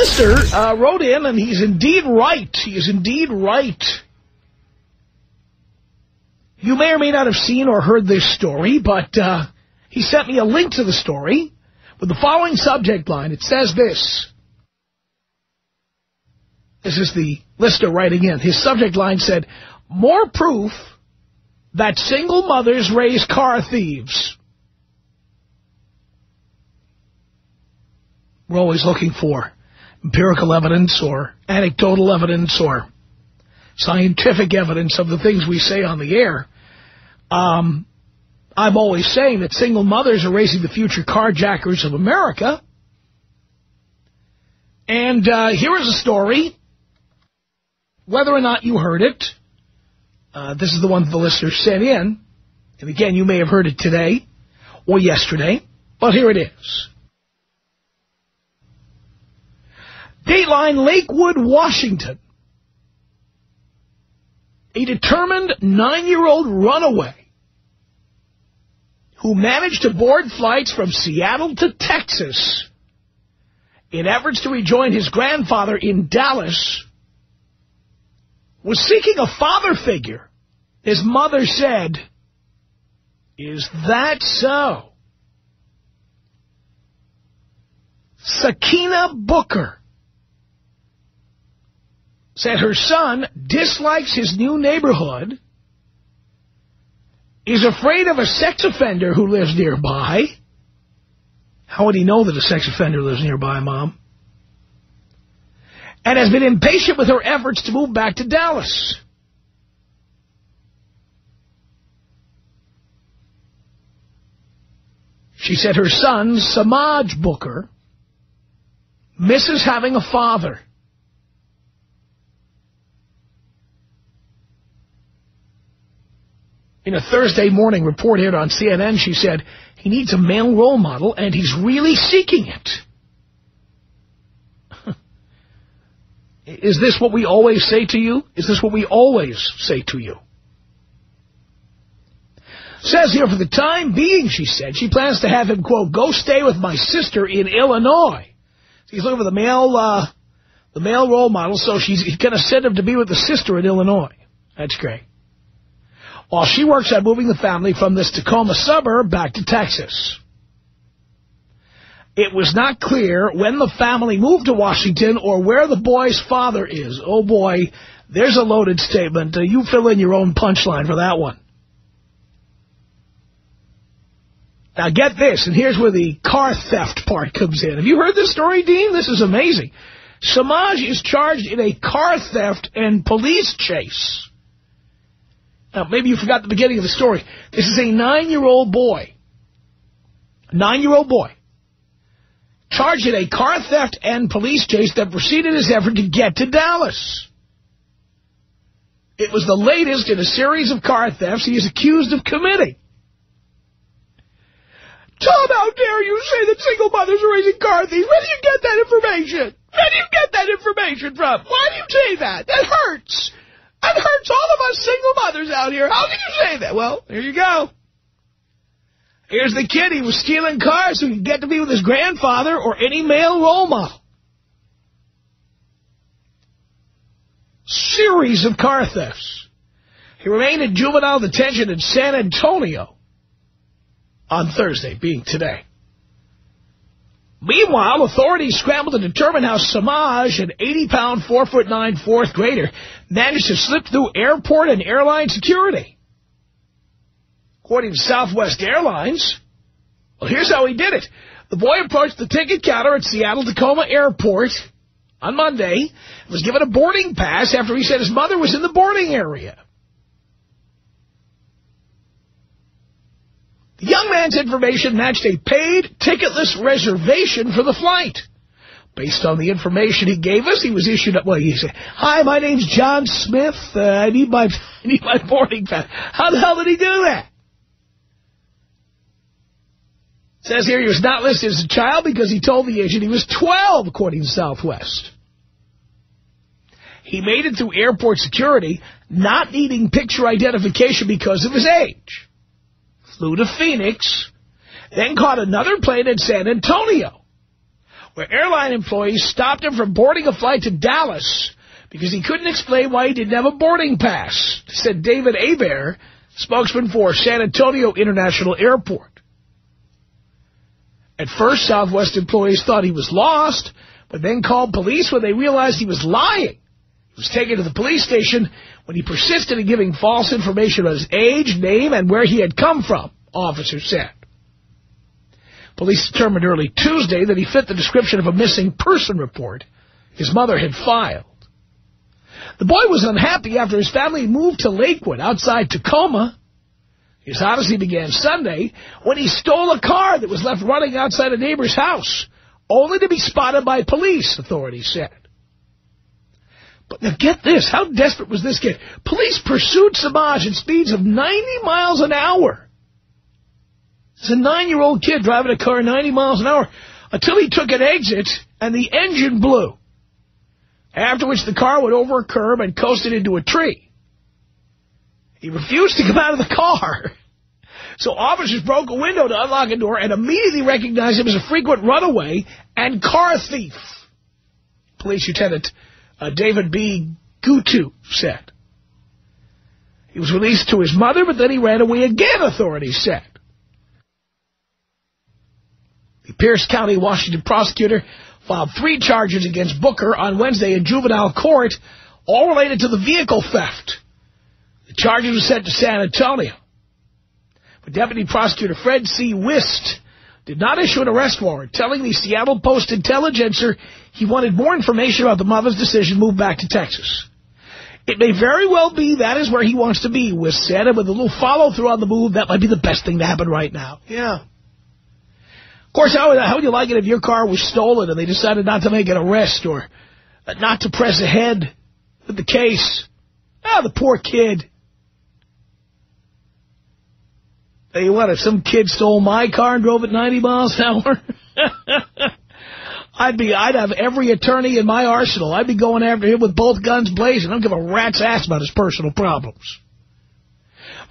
listener wrote in, and he's indeed right. He is indeed right. You may or may not have seen or heard this story, but he sent me a link to the story with the following subject line. It says this. This is the listener writing in. His subject line said, "More proof that single mothers raise car thieves." We're always looking for empirical evidence or anecdotal evidence or scientific evidence of the things we say on the air. I'm always saying that single mothers are raising the future carjackers of America. And here is a story. Whether or not you heard it, this is the one the listener sent in. And again, you may have heard it today or yesterday, but here it is. Dateline, Lakewood, Washington. A determined 9-year-old runaway who managed to board flights from Seattle to Texas in efforts to rejoin his grandfather in Dallas was seeking a father figure. His mother said, "Is that so?" Sakina Booker said her son dislikes his new neighborhood, is afraid of a sex offender who lives nearby. How would he know that a sex offender lives nearby, Mom? And has been impatient with her efforts to move back to Dallas. She said her son, Samaj Booker, misses having a father. In a Thursday morning report here on CNN, she said he needs a male role model, and he's really seeking it. Is this what we always say to you? Is this what we always say to you? Says here, for the time being, she said, she plans to have him, quote, go stay with my sister in Illinois. So he's looking for the male role model, so he's going to send him to be with the sister in Illinois. That's great. While she works on moving the family from this Tacoma suburb back to Texas. It was not clear when the family moved to Washington or where the boy's father is. Oh, boy, there's a loaded statement. You fill in your own punchline for that one. Now, get this, and here's where the car theft part comes in. Have you heard this story, Dean? This is amazing. Samaj is charged in a car theft and police chase. Now, maybe you forgot the beginning of the story. This is a 9-year-old boy. 9-year-old boy. Charged in a car theft and police chase that preceded his effort to get to Dallas. It was the latest in a series of car thefts he is accused of committing. Tom, how dare you say that single mothers are raising car thieves? Where do you get that information? Where do you get that information from? Why do you say that? That hurts. That hurts all of us single mothers out here. How can you say that? Well, here you go. Here's the kid. He was stealing cars so he could get to be with his grandfather or any male role model. Series of car thefts. He remained in juvenile detention in San Antonio on Thursday, being today. Meanwhile, authorities scrambled to determine how Samaj, an 80-pound, 4'9" fourth grader, managed to slip through airport and airline security. According to Southwest Airlines, well, here's how he did it. The boy approached the ticket counter at Seattle-Tacoma Airport on Monday and was given a boarding pass after he said his mother was in the boarding area. The young man's information matched a paid, ticketless reservation for the flight. Based on the information he gave us, he was issued, well, he said, hi, my name's John Smith. I need my boarding pass. How the hell did he do that? It says here he was not listed as a child because he told the agent he was 12, according to Southwest. He made it through airport security, not needing picture identification because of his age. Flew to Phoenix, then caught another plane in San Antonio, where airline employees stopped him from boarding a flight to Dallas because he couldn't explain why he didn't have a boarding pass, said David Hebert, spokesman for San Antonio International Airport. At first, Southwest employees thought he was lost, but then called police when they realized he was lying. He was taken to the police station when he persisted in giving false information about his age, name, and where he had come from, officers said. Police determined early Tuesday that he fit the description of a missing person report his mother had filed. The boy was unhappy after his family moved to Lakewood outside Tacoma. His odyssey began Sunday when he stole a car that was left running outside a neighbor's house, only to be spotted by police, authorities said. But now get this, how desperate was this kid? Police pursued Samaj at speeds of 90 miles an hour. It's a 9-year-old kid driving a car 90 miles an hour until he took an exit and the engine blew, after which the car went over a curb and coasted into a tree. He refused to come out of the car. So officers broke a window to unlock a door and immediately recognized him as a frequent runaway and car thief, Police Lieutenant David B. Gutu said. He was released to his mother, but then he ran away again, authorities said. The Pierce County, Washington prosecutor filed 3 charges against Booker on Wednesday in juvenile court, all related to the vehicle theft. The charges were sent to San Antonio. But Deputy Prosecutor Fred C. Wist did not issue an arrest warrant, telling the Seattle Post-Intelligencer he wanted more information about the mother's decision to move back to Texas. It may very well be that is where he wants to be, Wist said, and with a little follow-through on the move, that might be the best thing to happen right now. Yeah. Of course, how would you like it if your car was stolen and they decided not to make an arrest or not to press ahead with the case? Ah, the poor kid. Tell you what, if some kid stole my car and drove at 90 miles an hour, I'd have every attorney in my arsenal. I'd be going after him with both guns blazing. I don't give a rat's ass about his personal problems.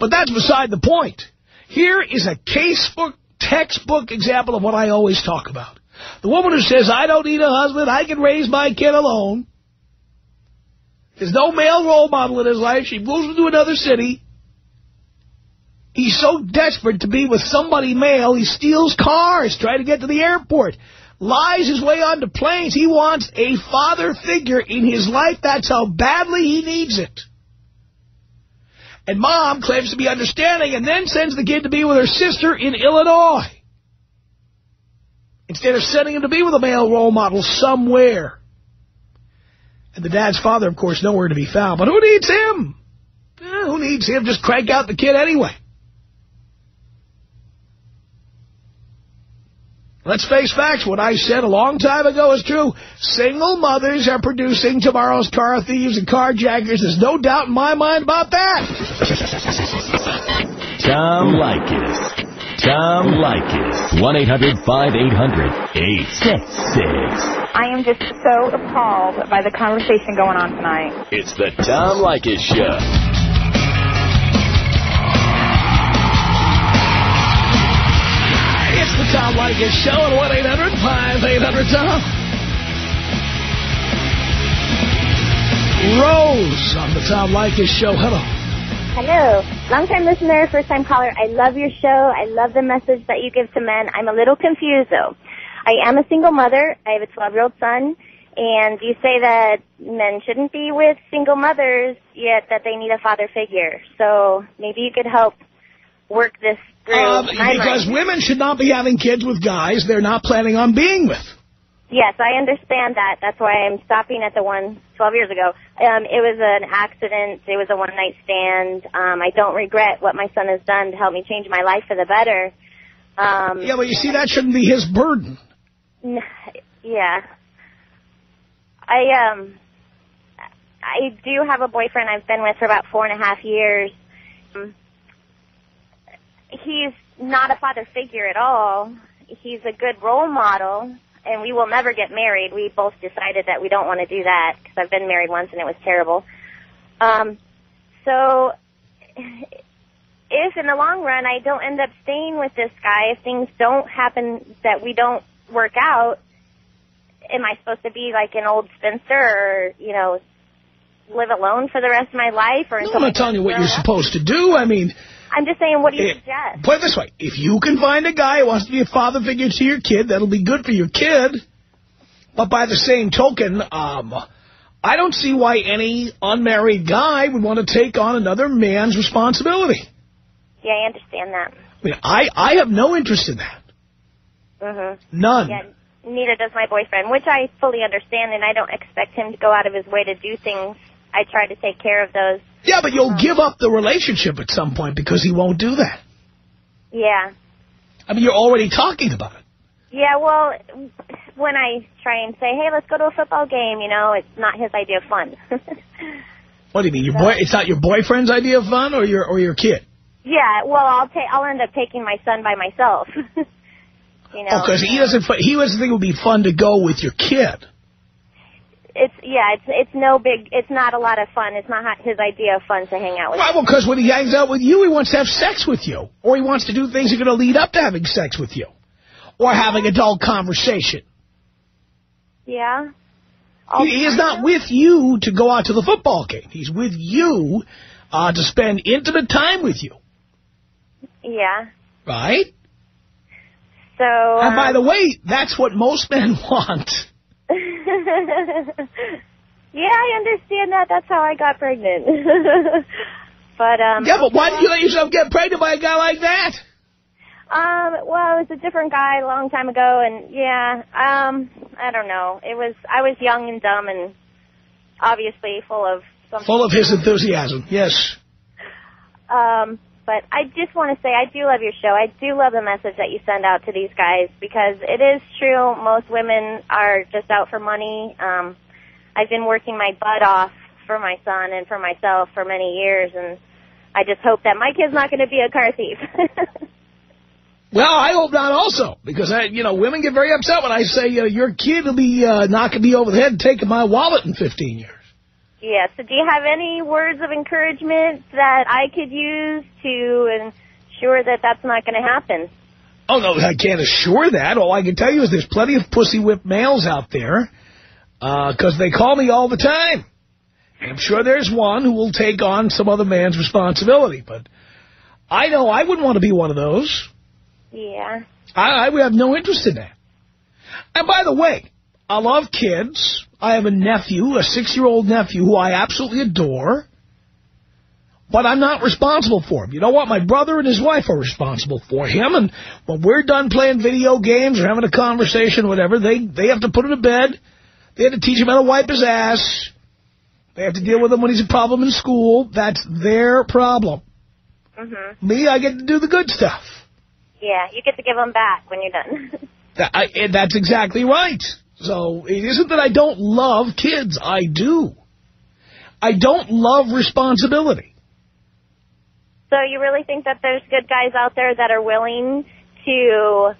But that's beside the point. Here is a textbook example of what I always talk about. The woman who says, I don't need a husband, I can raise my kid alone. There's no male role model in his life. She moves into another city. He's so desperate to be with somebody male, he steals cars, trying to get to the airport, lies his way onto planes. He wants a father figure in his life. That's how badly he needs it. And mom claims to be understanding and then sends the kid to be with her sister in Illinois, instead of sending him to be with a male role model somewhere. And the dad's father, of course, nowhere to be found. But who needs him? Who needs him? Just crank out the kid anyway. Let's face facts. What I said a long time ago is true. Single mothers are producing tomorrow's car thieves and carjackers. There's no doubt in my mind about that. Tom Leykis. Tom Leykis. 1-800-5800-866. I am just so appalled by the conversation going on tonight. It's the Tom Leykis Show. It's the Tom Leykis Show at 1-800-5800-TOM. Rose on the Tom Leykis Show. Hello. Hello. Long-time listener, first-time caller. I love your show. I love the message that you give to men. I'm a little confused, though. I am a single mother. I have a 12-year-old son. And you say that men shouldn't be with single mothers, yet that they need a father figure. So maybe you could help work this through. Because women should not be having kids with guys they're not planning on being with. Yes, I understand that. That's why I'm stopping at the one 12 years ago. It was an accident. It was a one-night stand. I don't regret what my son has done to help me change my life for the better. Yeah, but you see, that shouldn't be his burden. Yeah. I do have a boyfriend I've been with for about 4.5 years. He's not a father figure at all. He's a good role model, and we will never get married. We both decided that we don't want to do that because I've been married once and it was terrible. So if in the long run I don't end up staying with this guy, if things don't happen that we don't work out, am I supposed to be like an old spinster or, you know, live alone for the rest of my life? Or no, I'm not telling you what you're supposed to do. I mean, I'm just saying, what do you suggest? Put it this way. If you can find a guy who wants to be a father figure to your kid, that'll be good for your kid. But by the same token, I don't see why any unmarried guy would want to take on another man's responsibility. Yeah, I understand that. I mean, I have no interest in that. Mm-hmm. None. Yeah, neither does my boyfriend, which I fully understand, and I don't expect him to go out of his way to do things. I try to take care of those. Yeah, but you'll give up the relationship at some point because he won't do that. Yeah. I mean, you're already talking about it. Yeah, well, when I try and say, hey, let's go to a football game, you know, it's not his idea of fun. What do you mean? It's not your boyfriend's idea of fun or your kid? Yeah, well, I'll end up taking my son by myself. You know, because he doesn't think it would be fun to go with your kid. It's not a lot of fun. It's not his idea of fun to hang out with. Right, well, because when he hangs out with you, he wants to have sex with you. Or he wants to do things that are going to lead up to having sex with you. Or having adult conversation. Yeah. He is not with you to go out to the football game. He's with you to spend intimate time with you. Yeah. Right? So. And by the way, that's what most men want. Yeah, I understand that. That's how I got pregnant. But yeah, but why did you let yourself get pregnant by a guy like that? Well, it was a different guy a long time ago, and yeah, I don't know. I was young and dumb, and obviously full of something. Full of his enthusiasm, yes. But I just want to say I do love your show. I do love the message that you send out to these guys because it is true. Most women are just out for money. I've been working my butt off for my son and for myself for many years, and I just hope that my kid's not going to be a car thief. Well, I hope not also, because, women get very upset when I say your kid will be knocking me over the head and taking my wallet in 15 years. Yeah, so do you have any words of encouragement that I could use to ensure that that's not going to happen? Oh, no, I can't assure that. All I can tell you is there's plenty of pussy-whipped males out there, because they call me all the time. And I'm sure there's one who will take on some other man's responsibility. But I know I wouldn't want to be one of those. Yeah. I would have no interest in that. And by the way, I love kids. I have a nephew, a 6-year-old nephew, who I absolutely adore. But I'm not responsible for him. You know what? My brother and his wife are responsible for him. And when we're done playing video games or having a conversation or whatever, they have to put him to bed. They have to teach him how to wipe his ass. They have to deal with him when he's a problem in school. That's their problem. Mm-hmm. Me, I get to do the good stuff. Yeah, you get to give them back when you're done. That's exactly right. So it isn't that I don't love kids. I do. I don't love responsibility. So you really think that there's good guys out there that are willing to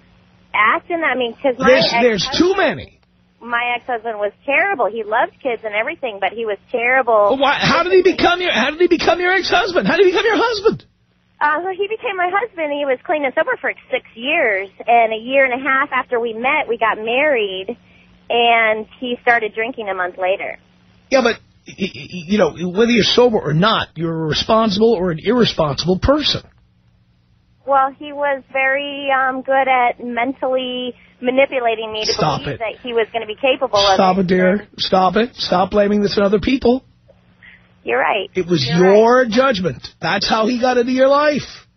act in that? I mean, because there's too many. My ex-husband was terrible. He loved kids and everything, but he was terrible. Well, how did he become your ex-husband? How did he become your husband? He became my husband. He was clean and sober for 6 years, and a year and a half after we met, we got married, and he started drinking a month later. Yeah, but, whether you're sober or not, you're a responsible or an irresponsible person. Well, he was very good at mentally manipulating me to believe that he was going to be capable of it. Stop it, dear. Stop it. Stop blaming this on other people. You're right. It was your judgment. That's how he got into your life.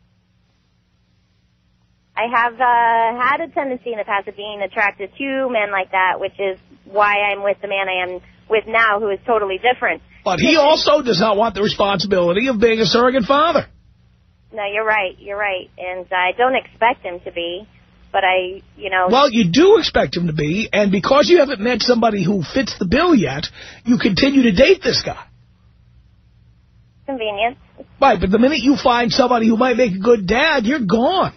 I have had a tendency in the past of being attracted to men like that, which is why I'm with the man I am with now, who is totally different. But he also does not want the responsibility of being a surrogate father. No, you're right. You're right. And I don't expect him to be, but Well, you do expect him to be, and because you haven't met somebody who fits the bill yet, you continue to date this guy. Convenience. Right, but the minute you find somebody who might make a good dad, you're gone.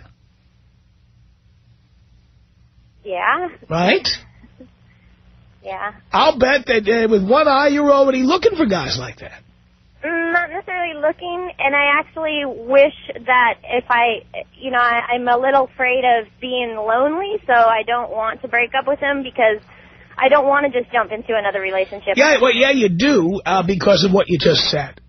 Yeah. Right? Yeah. I'll bet that with one eye you're already looking for guys like that. Not necessarily looking, and I actually wish that if I'm a little afraid of being lonely, so I don't want to break up with him because I don't want to just jump into another relationship. Yeah, well, yeah, you do, because of what you just said.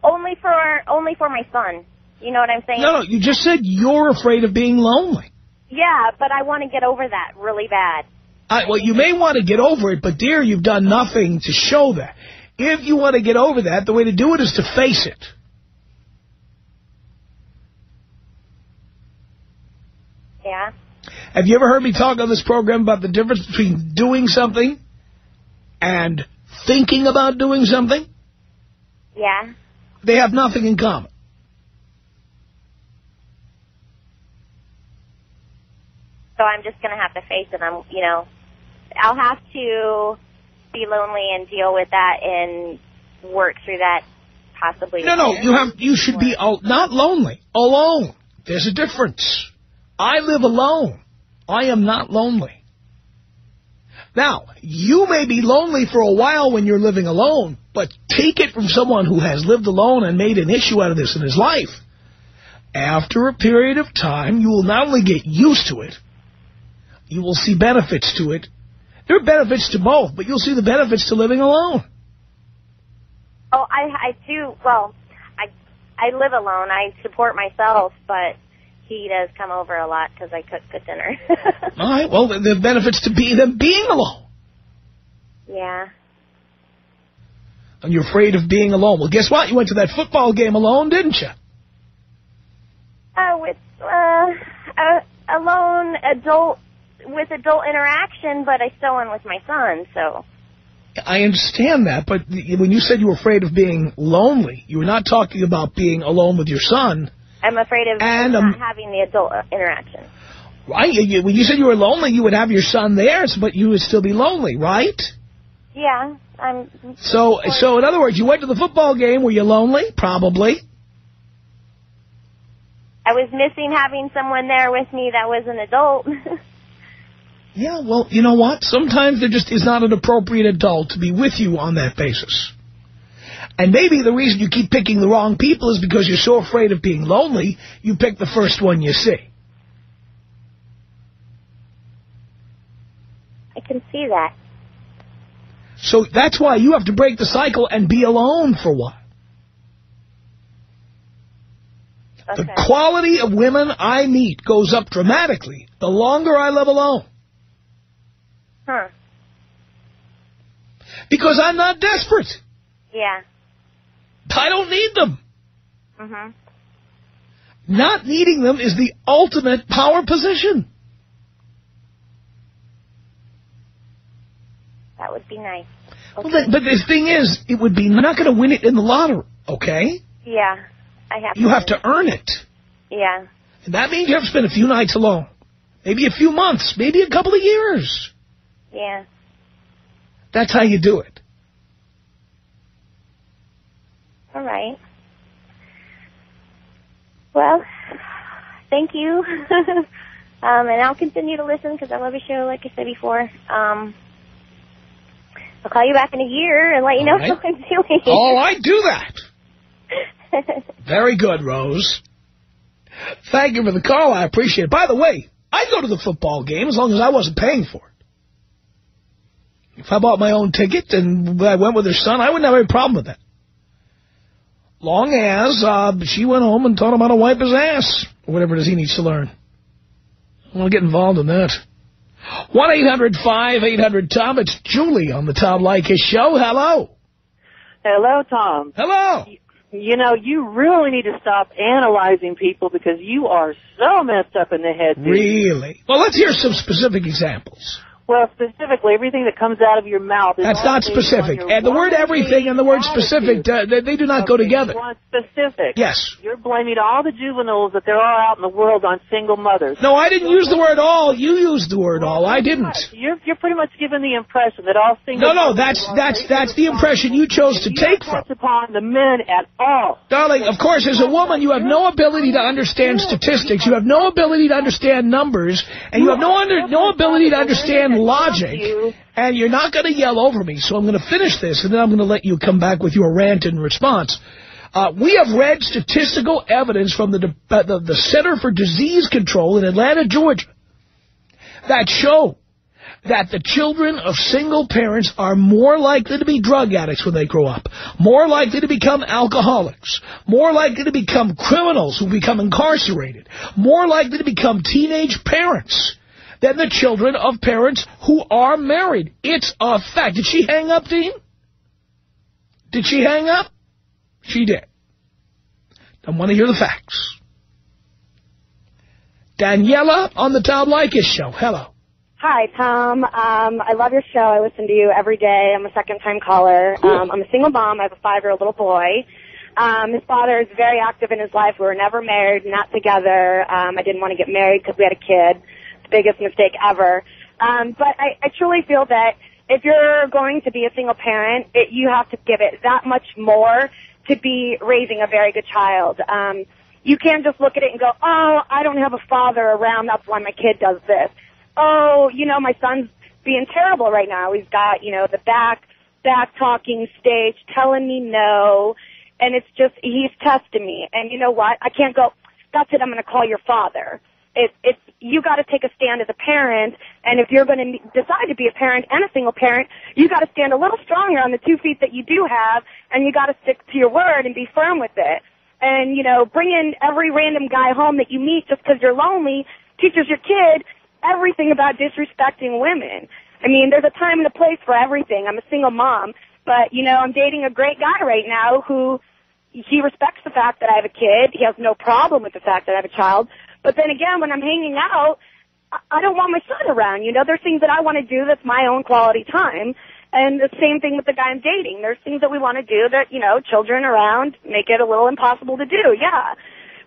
Only for my son. You know what I'm saying? No, you just said you're afraid of being lonely. Yeah, but I want to get over that really bad. Well, you may want to get over it, but, dear, you've done nothing to show that. If you want to get over that, the way to do it is to face it. Yeah. Have you ever heard me talk on this program about the difference between doing something and thinking about doing something? Yeah. They have nothing in common. So I'm just going to have to face it. I'll have to be lonely and deal with that and work through that possibly. No, you should be not lonely, alone. There's a difference. I live alone. I am not lonely. Now, you may be lonely for a while when you're living alone, but take it from someone who has lived alone and made an issue out of this in his life. After a period of time, you will not only get used to it, you will see benefits to it. There are benefits to both, but you'll see the benefits to living alone. Oh, I do. Well, I live alone. I support myself, but he does come over a lot because I cook good dinner. All right. Well, the benefits to them being alone. Yeah. And you're afraid of being alone. Well, guess what? You went to that football game alone, didn't you? With alone with adult interaction, but I still went with my son, so. I understand that, but when you said you were afraid of being lonely, you were not talking about being alone with your son. I'm afraid of not having the adult interaction. Right? When you said you were lonely, you would have your son there, but you would still be lonely, right? Yeah. So in other words, you went to the football game. Were you lonely? Probably. I was missing having someone there with me that was an adult. Yeah, well, you know what? Sometimes there just is not an appropriate adult to be with you on that basis. And maybe the reason you keep picking the wrong people is because you're so afraid of being lonely, you pick the first one you see. I can see that. So that's why you have to break the cycle and be alone for a while. Okay. The quality of women I meet goes up dramatically the longer I live alone. Huh. Because I'm not desperate. Yeah. I don't need them. Mm-hmm. Not needing them is the ultimate power position. That would be nice. Okay. Well, but the thing is, it would be not going to win it in the lottery, okay? Yeah. You have to earn it. Yeah. And that means you have to spend a few nights alone. Maybe a few months. Maybe a couple of years. Yeah. That's how you do it. All right. Well, thank you. And I'll continue to listen because I love your show, like I said before. I'll call you back in a year and let you know how I'm doing. Oh, I do that. Very good, Rose. Thank you for the call. I appreciate it. By the way, I'd go to the football game as long as I wasn't paying for it. If I bought my own ticket and I went with her son, I wouldn't have any problem with that. Long as she went home and taught him how to wipe his ass, or whatever it is he needs to learn. I don't want to get involved in that. 1-800-5800-TOM. It's Julie on the Tom Leykis Show. Hello. Hello, Tom. Hello. You know, you really need to stop analyzing people because you are so messed up in the head. Dude. Really? Well, let's hear some specific examples. Well, specifically, everything that comes out of your mouth is... That's not specific. And the word everything and the word specific, they do not go together. You want specific. Yes. You're blaming all the juveniles that there are out in the world on single mothers. No, I didn't use the word all. You used the word all. I didn't. You're pretty much giving the impression that all single No, that's the impression you chose to take from. You don't touch upon the men at all. Darling, of course, as a woman, you have no ability to understand statistics. You have no ability to understand numbers. And you have no ability to understand logic. And you're not going to yell over me, so I'm going to finish this, and then I'm going to let you come back with your rant and response. We have read statistical evidence from the Center for Disease Control in Atlanta, Georgia, that show that the children of single parents are more likely to be drug addicts when they grow up, more likely to become alcoholics, more likely to become criminals who become incarcerated, more likely to become teenage parents than the children of parents who are married. It's a fact. Did she hang up, Dean? Did she hang up? She did. I want to hear the facts. Daniela on the Tom Leykis Show. Hello. Hi, Tom. I love your show. I listen to you every day. I'm a second-time caller. Cool. I'm a single mom. I have a 5-year-old little boy. His father is very active in his life. We were never married, not together. I didn't want to get married because we had a kid. The biggest mistake ever. But I truly feel that if you're going to be a single parent, you have to give it that much more to be raising a very good child. You can't just look at it and go, oh, I don't have a father around. That's why my kid does this. Oh, you know, my son's being terrible right now. He's got, you know, the back talking stage telling me no. And it's just, he's testing me. And you know what? I can't go, that's it, I'm going to call your father. It's you got to take a stand as a parent. And if you're going to decide to be a parent and a single parent, you got to stand a little stronger on the 2 feet that you do have. And you got to stick to your word and be firm with it. And, you know, bringing every random guy home that you meet just because you're lonely teaches your kid everything about disrespecting women. I mean, there's a time and a place for everything. I'm a single mom, but, you know, I'm dating a great guy right now who, he respects the fact that I have a kid. He has no problem with the fact that I have a child. But then again, when I'm hanging out, I don't want my son around. You know, there's things that I want to do that's my own quality time. And the same thing with the guy I'm dating. There's things that we want to do that, you know, children around make it a little impossible to do, yeah.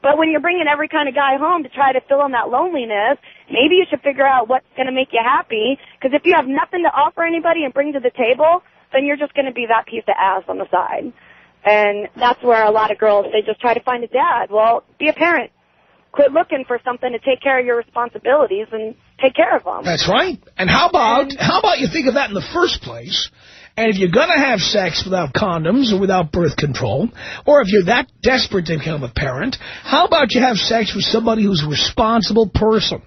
But when you're bringing every kind of guy home to try to fill in that loneliness, maybe you should figure out what's going to make you happy. Because if you have nothing to offer anybody and bring to the table, then you're just going to be that piece of ass on the side. And that's where a lot of girls, they just try to find a dad. Well, be a parent. Quit looking for something to take care of your responsibilities and take care of them. That's right. And how about you think of that in the first place? And if you're going to have sex without condoms or without birth control, or if you're that desperate to become a parent, how about you have sex with somebody who's a responsible person?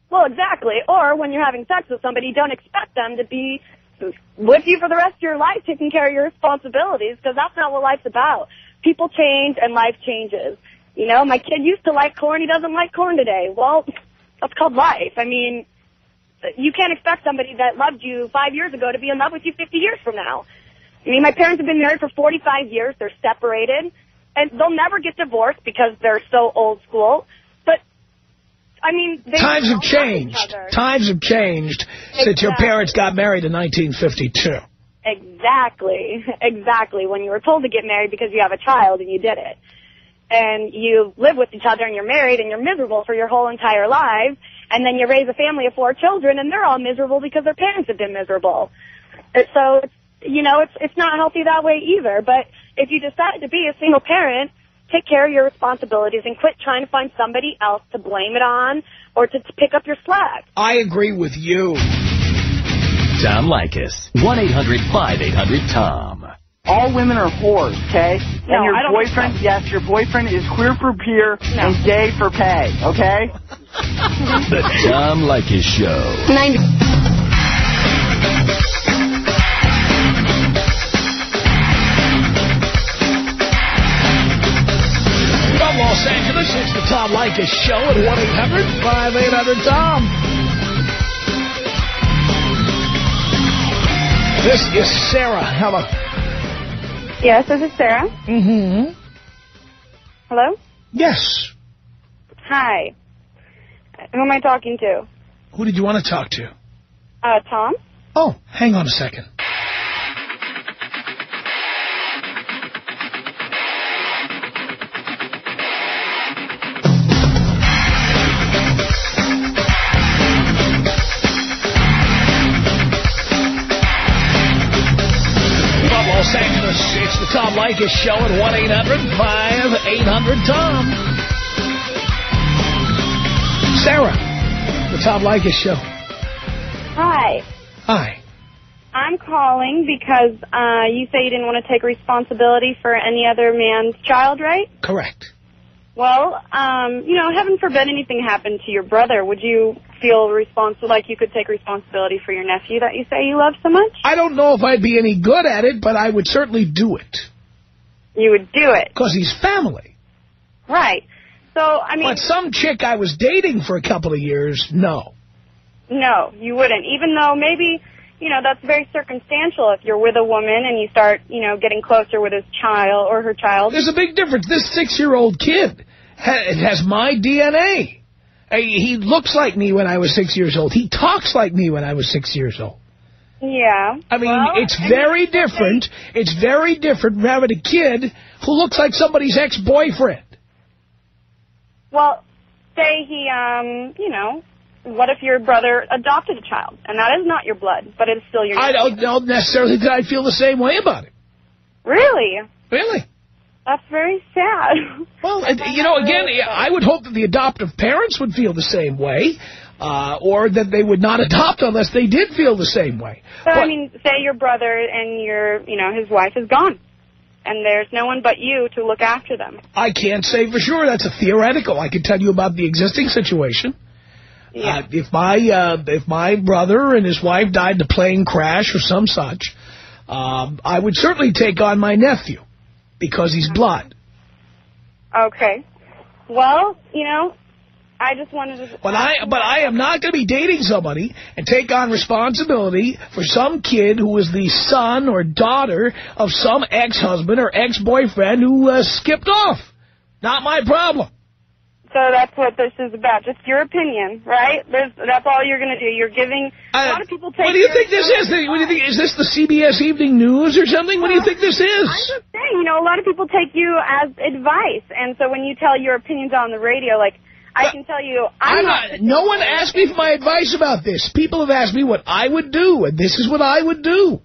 Well, exactly. Or when you're having sex with somebody, don't expect them to be with you for the rest of your life taking care of your responsibilities, because that's not what life's about. People change and life changes. You know, my kid used to like corn. He doesn't like corn today. Well, that's called life. I mean, you can't expect somebody that loved you 5 years ago to be in love with you 50 years from now. I mean, my parents have been married for 45 years. They're separated. And they'll never get divorced because they're so old school. But, I mean, times have changed. Times have changed since your parents got married in 1952. Exactly. Exactly. When you were told to get married because you have a child and you did it. And you live with each other and you're married and you're miserable for your whole entire life. And then you raise a family of 4 children and they're all miserable because their parents have been miserable. So, you know, it's not healthy that way either. But if you decide to be a single parent, take care of your responsibilities and quit trying to find somebody else to blame it on or to pick up your slack. I agree with you. Tom Leykis. 1-800-5800-TOM. All women are whores, okay? No, and your I don't boyfriend, yes, your boyfriend is queer for beer and gay for pay, okay? The Tom Leykis Show. 90. From Los Angeles, it's the Tom Leykis Show at 1-800-5800-TOM. This is Sarah. Hello. Yes, this is Sarah. Mm-hmm. Hello? Yes. Hi. Who am I talking to? Who did you want to talk to? Tom? Oh, hang on a second. Los Angeles, it's the Tom Leykis Show at 1-800-5800-TOM. Sarah, the Tom Leykis Show. Hi. Hi. I'm calling because you say you didn't want to take responsibility for any other man's child, right? Correct. Well, you know, heaven forbid anything happened to your brother. Would you feel responsible, like you could take responsibility for your nephew that you say you love so much? I don't know if I'd be any good at it, but I would certainly do it. You would do it? Because he's family. Right. So, I mean... But some chick I was dating for a couple of years, no. No, you wouldn't. Even though maybe, you know, that's very circumstantial if you're with a woman and you start, you know, getting closer with his child or her child. There's a big difference. This 6-year-old kid has my DNA. He looks like me when I was 6 years old. He talks like me when I was 6 years old. Yeah. I mean, it's very different. It's very different having a kid who looks like somebody's ex-boyfriend. Well, say he, you know, what if your brother adopted a child? And that is not your blood, but it's still your nephew. I don't necessarily think I'd feel the same way about it. Really? Really? That's very sad. Well, you know, again, I would hope that the adoptive parents would feel the same way, or that they would not adopt unless they did feel the same way. So, I mean, say your brother and you know, his wife is gone, and there's no one but you to look after them. I can't say for sure. That's a theoretical. I can tell you about the existing situation. Yeah. If my brother and his wife died in a plane crash or some such, I would certainly take on my nephew because he's blood. Okay. Well, you know, I just wanted to... But I am not going to be dating somebody and take on responsibility for some kid who is the son or daughter of some ex-husband or ex-boyfriend who skipped off. Not my problem. So that's what this is about, just your opinion, right? That's all you're going to do. You're giving... a lot of people take... What do you think this is? What do you think? Is this the CBS Evening News or something? What do you think this is? I'm just saying, you know, a lot of people take you as advice. And so when you tell your opinions on the radio, like, I can tell you... No one asked me for my advice about this. People have asked me what I would do, and this is what I would do.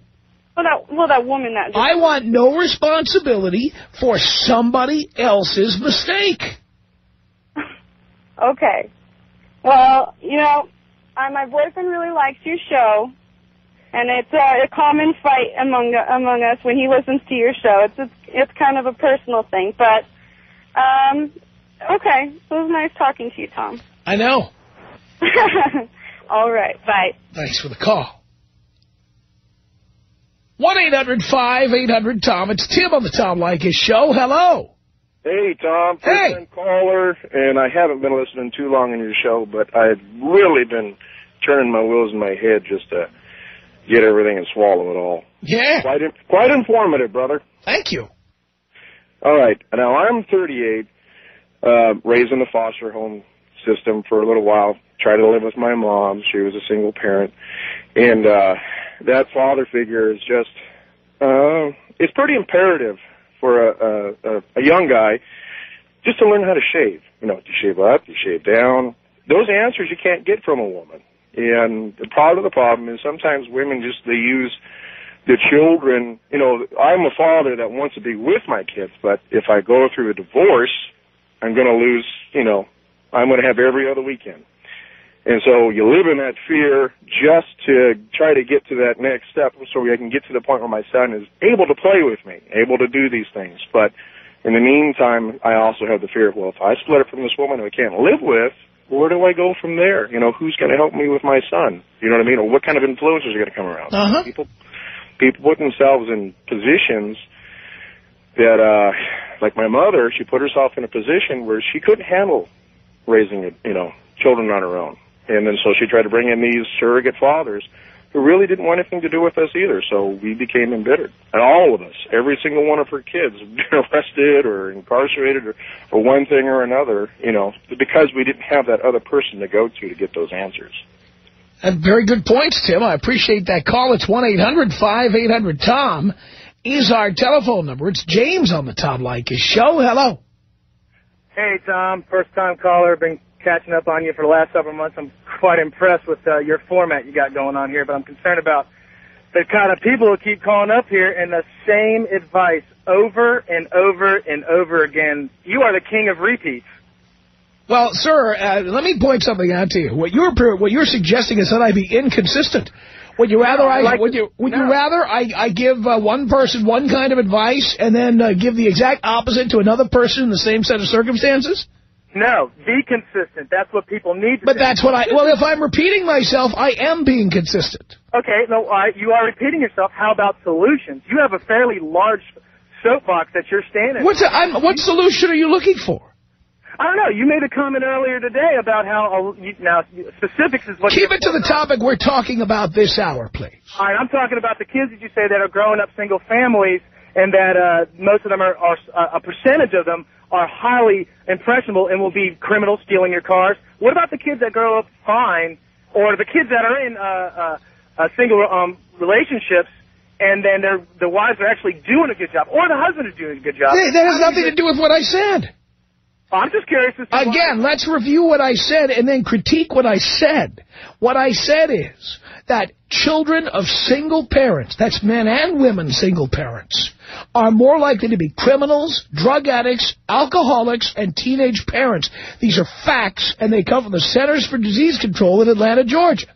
Well, that woman that... I want no responsibility for somebody else's mistake. Okay. Well, you know, my boyfriend really likes your show, and it's a common fight among us when he listens to your show. It's kind of a personal thing, but okay. So it was nice talking to you, Tom. I know. All right. Bye. Thanks for the call. 1-800-5800-TOM. It's Tim on the Tom Leykis Show. Hello. Hey, Tom. Hey. First-time caller, and I haven't been listening too long in your show, but I've really been turning my wheels in my head just to get everything and swallow it all. Yeah. Quite informative, brother. Thank you. All right. Now, I'm 38, raised in the foster home system for a little while, tried to live with my mom. She was a single parent. And that father figure is just, it's pretty imperative for a young guy just to learn how to shave. You know, do you shave up, do you shave down? Those answers you can't get from a woman. And part of the problem is sometimes women they use the children. You know, I'm a father that wants to be with my kids, but if I go through a divorce, I'm going to lose, you know, I'm going to have every other weekend. And so you live in that fear just to try to get to that next step so I can get to the point where my son is able to play with me, able to do these things. But in the meantime, I also have the fear of, well, if I split up from this woman who I can't live with, where do I go from there? You know, who's going to help me with my son? You know what I mean? Or what kind of influences are going to come around? Uh-huh. People put themselves in positions that, like my mother, she put herself in a position where she couldn't handle raising, you know, children on her own. And then so she tried to bring in these surrogate fathers who really didn't want anything to do with us either. So we became embittered. And all of us, every single one of her kids, been arrested or incarcerated or one thing or another, you know, because we didn't have that other person to go to get those answers. Very good points, Tim. I appreciate that call. It's 1-800-5800-TOM is our telephone number. It's James on the Tom Leykis Show. Hello. Hey, Tom. First-time caller. Been catching up on you for the last several months. I'm quite impressed with your format you got going on here, but I'm concerned about the kind of people who keep calling up here and the same advice over and over and over again. You are the king of repeats. Well, sir, let me point something out to you. What you're suggesting is that I be inconsistent. Would you rather I give one person one kind of advice and then give the exact opposite to another person in the same set of circumstances? No, be consistent. That's what people need to do. But that's what well, if I'm repeating myself, I am being consistent. Okay, no, you are repeating yourself. How about solutions? You have a fairly large soapbox that you're standing on. What solution are you looking for? I don't know. You made a comment earlier today about how, now, specifics is what... Keep it to the topic we're talking about this hour, please. All right, I'm talking about the kids that you say that are growing up single families and that most of them are a percentage of them are highly impressionable and will be criminals stealing your cars. What about the kids that grow up fine, or the kids that are in single relationships, and then the wives are actually doing a good job, or the husband is doing a good job? That has nothing to do with what I said. I'm just curious as to Again, let's review what I said and then critique what I said. What I said is that children of single parents, that's men and women single parents, are more likely to be criminals, drug addicts, alcoholics, and teenage parents. These are facts, and they come from the Centers for Disease Control in Atlanta, Georgia.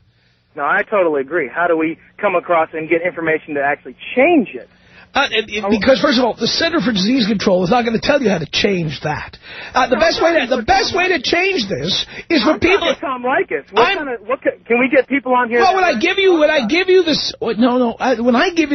No, I totally agree. How do we come across and get information to actually change it? Because, first of all, the Center for Disease Control is not going to tell you how to change that. The best way to change this is for people. Tom Leykis. Can we get people on here? Well, when I give you the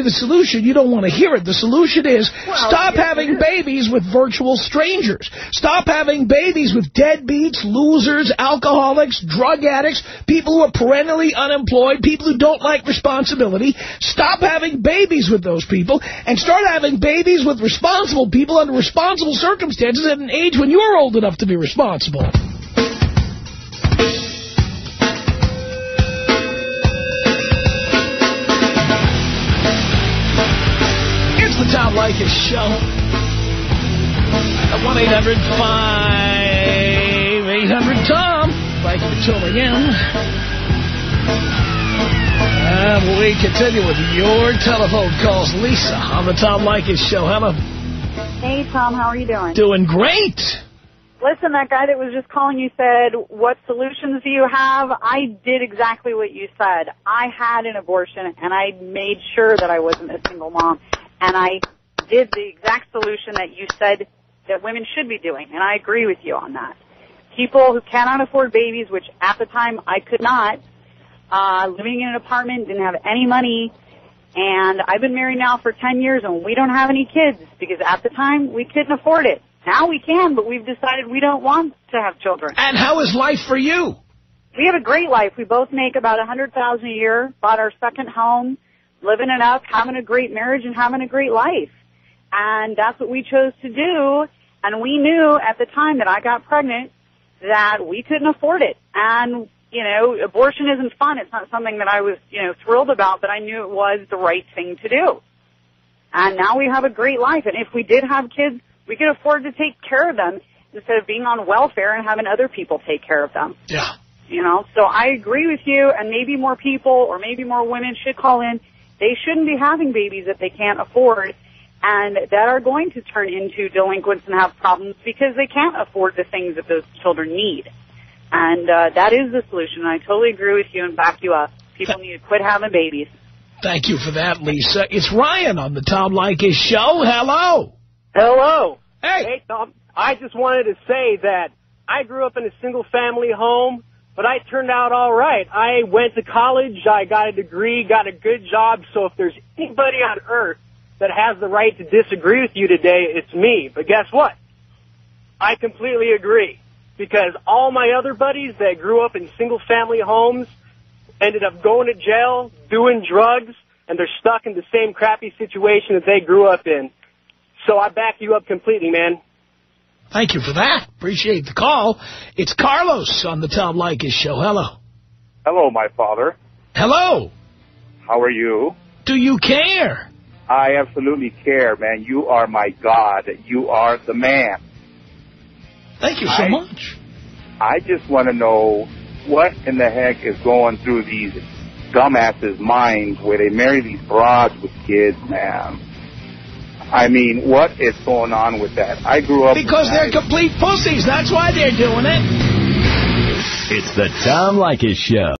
solution, you don't want to hear it. The solution is stop having babies with virtual strangers. Stop having babies with deadbeats, losers, alcoholics, drug addicts, people who are perennially unemployed, people who don't like responsibility. Stop having babies with those people. And start having babies with responsible people under responsible circumstances at an age when you're old enough to be responsible. It's the Tom Leykis Show. At 1-800-5800-TOM. Thank you for tuning in. And we continue with your telephone calls. Lisa on the Tom Leykis Show. Hello. Hey, Tom. How are you doing? Doing great. Listen, that guy that was just calling you said, what solutions do you have? I did exactly what you said. I had an abortion, and I made sure that I wasn't a single mom. And I did the exact solution that you said that women should be doing, and I agree with you on that. People who cannot afford babies, which at the time I could not, living in an apartment, didn't have any money, and I've been married now for 10 years, and we don't have any kids, because at the time, we couldn't afford it. Now we can, but we've decided we don't want to have children. And how is life for you? We have a great life. We both make about $100,000 a year, bought our second home, living it up, having a great marriage, and having a great life. And that's what we chose to do, and we knew at the time that I got pregnant that we couldn't afford it. And you know, abortion isn't fun. It's not something that I was, thrilled about, but I knew it was the right thing to do. And now we have a great life. And if we did have kids, we could afford to take care of them instead of being on welfare and having other people take care of them. Yeah. So I agree with you, and maybe more people or maybe more women should call in. They shouldn't be having babies that they can't afford and that are going to turn into delinquents and have problems because they can't afford the things that those children need. And that is the solution. I totally agree with you and back you up. People need to quit having babies. Thank you for that, Lisa. It's Ryan on the Tom Leykis Show. Hello. Hello. Hey, Tom. I just wanted to say that I grew up in a single-family home, but I turned out all right. I went to college. I got a degree, got a good job. So if there's anybody on earth that has the right to disagree with you today, it's me. But guess what? I completely agree. Because all my other buddies that grew up in single-family homes ended up going to jail, doing drugs, and they're stuck in the same crappy situation that they grew up in. So I back you up completely, man. Thank you for that. Appreciate the call. It's Carlos on the Tom Leykis Show. Hello. Hello, my father. Hello. How are you? Do you care? I absolutely care, man. You are my God. You are the man. Thank you so much. I just want to know what in the heck is going through these dumbasses' minds where they marry these broads with kids, man. I mean, what is going on with that? I grew up... Because they're complete pussies. That's why they're doing it. It's the Tom Leykis Show.